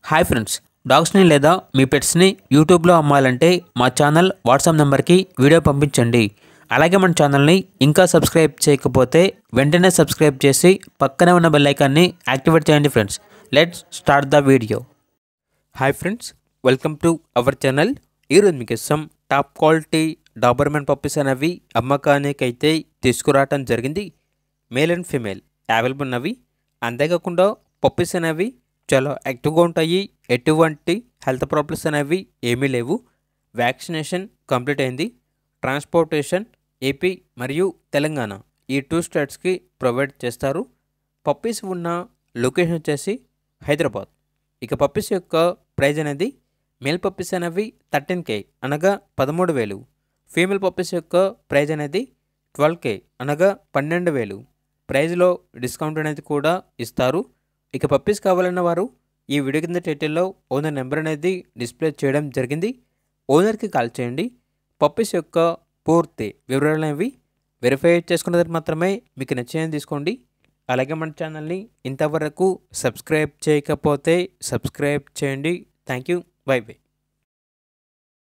Hi friends, డాగ్స్ని లేదా మీ పెట్స్ని యూట్యూబ్లో అమ్మాలంటే మా ఛానల్ వాట్సాప్ నెంబర్కి వీడియో పంపించండి. అలాగే మన ఛానల్ని ఇంకా సబ్స్క్రైబ్ చేయకపోతే వెంటనే సబ్స్క్రైబ్ చేసి పక్కనే ఉన్న బెల్ ఐకాన్ని యాక్టివేట్ చేయండి friends. Let's start the video. Hi friends, welcome to our channel. ఈరోజు మీకోసం టాప్ క్వాలిటీ డాబర్మెన్ పప్పీస్ అనేవి అమ్మకానికి అయితే తీసుకురావటం జరిగింది. మేల్ అండ్ ఫీమేల్ అవైలబుల్ ఉన్నవి. అంతేకాకుండా పప్పీస్ అనేవి చాలా యాక్టివ్గా ఉంటాయి. ఎటువంటి హెల్త్ ప్రాబ్లమ్స్ అనేవి ఏమీ లేవు. వ్యాక్సినేషన్ కంప్లీట్ అయింది. ట్రాన్స్పోర్టేషన్ ఏపీ మరియు తెలంగాణ ఈ 2 స్టేట్స్కి ప్రొవైడ్ చేస్తారు. పప్పీస్ ఉన్న లొకేషన్ వచ్చేసి హైదరాబాద్. ఇక పప్పీస్ యొక్క ప్రైజ్ అనేది మేల్ పప్పీస్ అనేవి 13K అనగా 13,000. ఫీమేల్ పప్పీస్ యొక్క ప్రైజ్ అనేది 12K అనగా 12,000. ప్రైజ్లో డిస్కౌంట్ అనేది కూడా ఇస్తారు. ఇక పప్పీస్ కావాలన్న వారు ఈ వీడియో కింద టైటిల్లో ఓనర్ నెంబర్ అనేది డిస్ప్లే చేయడం జరిగింది. ఓనర్కి కాల్ చేయండి. పప్పీస్ యొక్క పూర్తి వివరాలు అనేవి వెరిఫై చేసుకున్న తర్వాత మాత్రమే మీకు నచ్చేది తీసుకోండి. అలాగే మన ఛానల్ని ఇంతవరకు సబ్స్క్రైబ్ చేయకపోతే సబ్స్క్రైబ్ చేయండి. Thank you. By by.